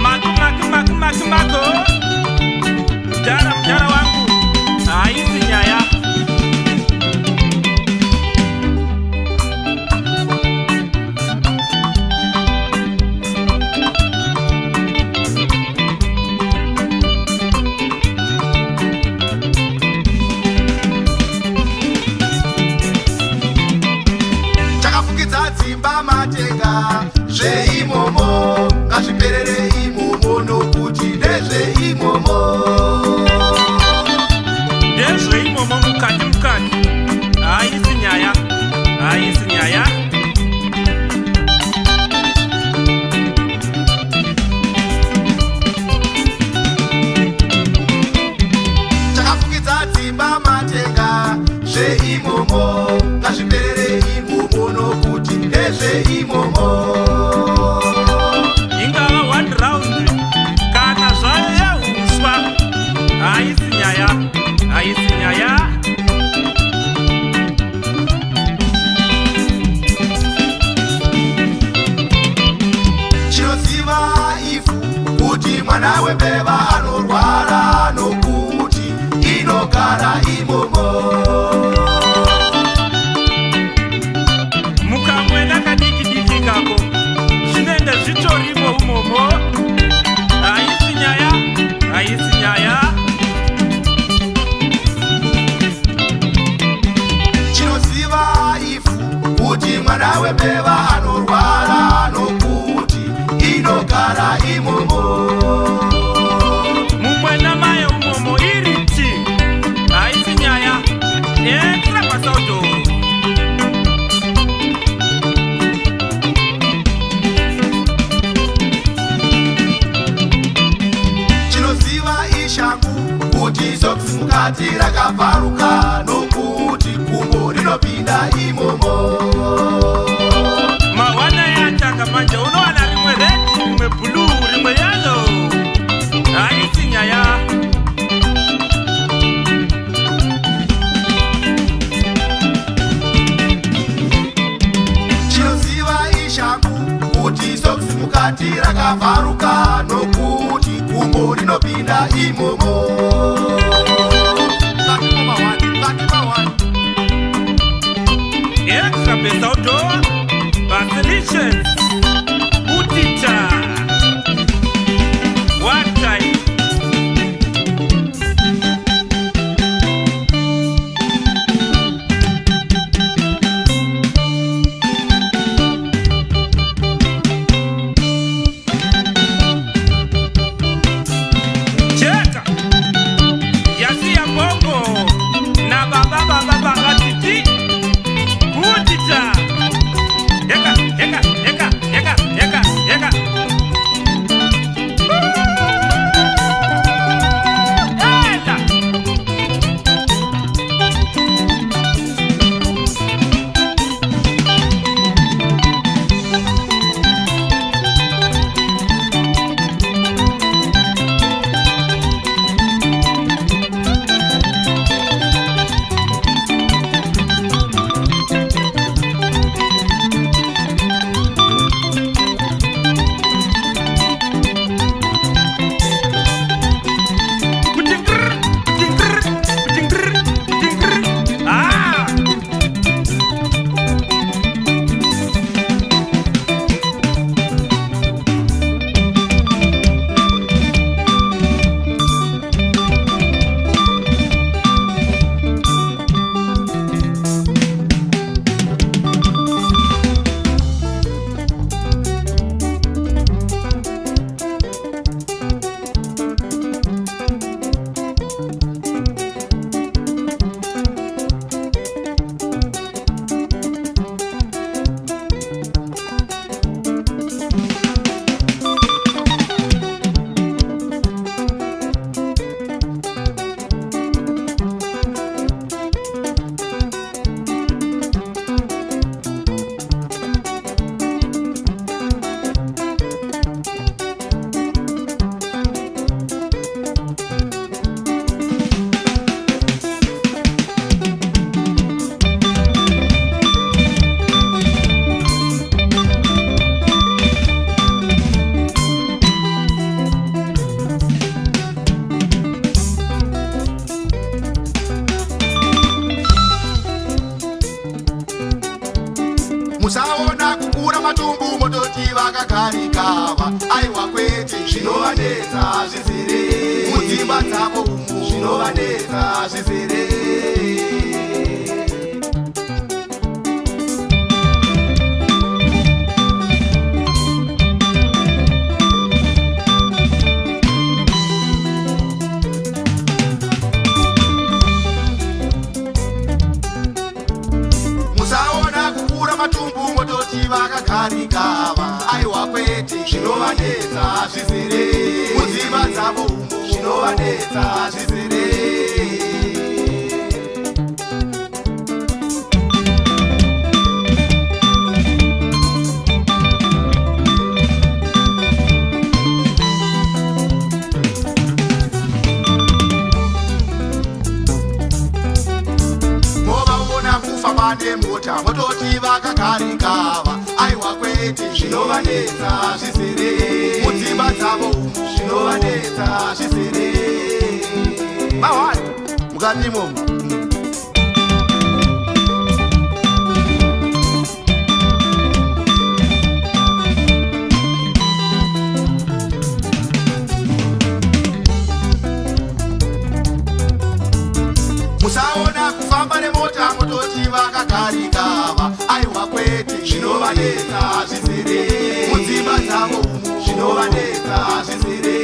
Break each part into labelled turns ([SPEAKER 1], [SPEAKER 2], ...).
[SPEAKER 1] Maka Mjara wangu haisi nyaya.
[SPEAKER 2] Chakafukidza dzimba matenga zveimomo ngazviperere imomo nokuti ndezveimomo
[SPEAKER 1] Ndezveimomo mukati haisi nyaya. Haisi nyaya.
[SPEAKER 2] Chakafukidza dzimba matenga zveimomo ngazviperere imomo nokuti ndezveimomo
[SPEAKER 1] Ingava 1 round kana zvayo yahuswa haisi nyaya. Haisi nyaya.
[SPEAKER 2] chinoziva ifu kuti mwana wembeva anorwara nokuti inogara imomo
[SPEAKER 1] Mukamwena kadiki kako zvinenge zvitorimo umomo. Haisi nyaya. Haisi nyaya.
[SPEAKER 2] chinoziva ifu kuti mwana wembeva anorwara nokuti inogara imomo
[SPEAKER 1] Mumwena maye umomo iriti. Haisi nyaya. Extra pasaudo.
[SPEAKER 2] chinoziva ishangu kuti soksi mukati rakabvaruka nokuti gumbo rinopinda imomo
[SPEAKER 1] Mawana yatanga manje unowana rimwe red, rimwe blue, rimwe yellow. Haisi nyaya.
[SPEAKER 2] chinoziva ishangu kuti soksi mukati rakabvaruka nokuti gumbo rinopinda imomo
[SPEAKER 1] Extra pesaudo. Vacillations. Utita. One time. Cheka. Yasi ya bongo. Na baba gatiti. Utita. Yeka.
[SPEAKER 2] gava aiwa kwete zvinovanetsa zvizere mudzimba dzavo umo zvinovanetsa zvizere vakakarikava aiwa kwete zvinovanetsa zvizere mudzimba dzavo umo zvinovanetsa zvizere movaona kufamba nemota mototi vakakarikava aiwa kwete zvinovanetsa zvizere mudzimba dzavo umo zvinovanetsa zvizere mahwani mukati imomo musaona kufamba nemota mototi vakakarikava aiwa kwete zvinovanetsa zvizere mudzimba dzavo umo zvinovanetsa zvizere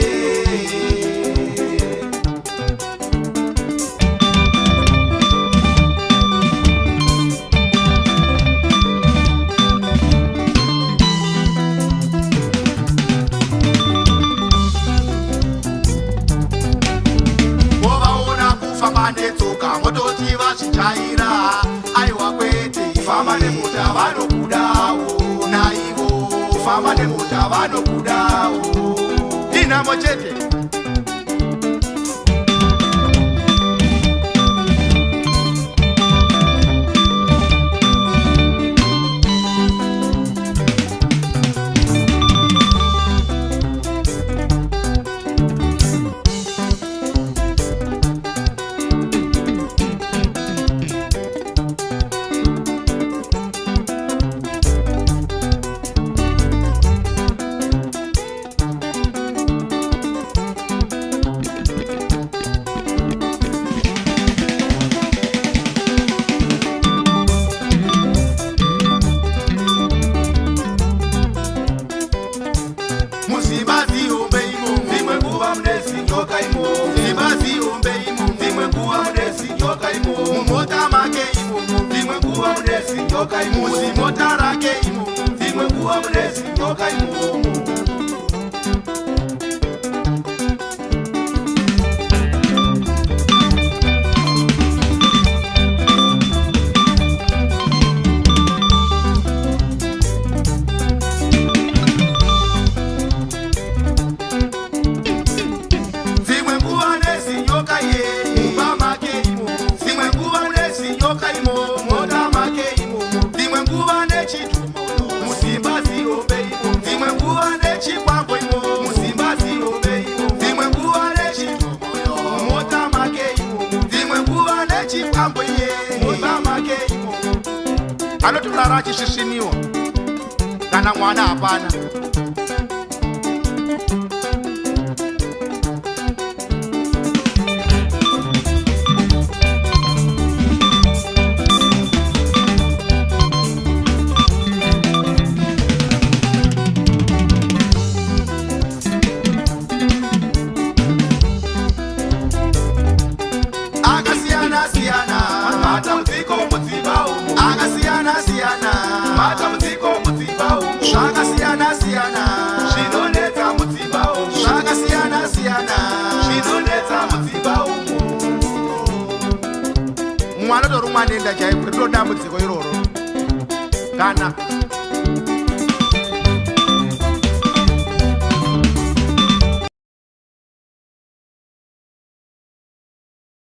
[SPEAKER 2] movaona kufamba netsoka mototi vazvitaira aiwa kwete famba nemota vanokudawo naivo famba nemota vanokudawo inhamo chete mumota make imo vimwe nguva munezinyoka imusi mota rake imo vimwe nguva munezinyoka imomo anotorara achisvisviniwa kana mwana hapana akasiyana-siyana matambudziko mudzimba umu akasiyana-siyana matambudziko mudzimba umu zvakasiyana-siyana zvinonetsa mudzimba umu zvakasiyana-siyana zvinonetsa mudzimba umu mwana torumwa nenda chaiko rinoda dambudziko iroro kana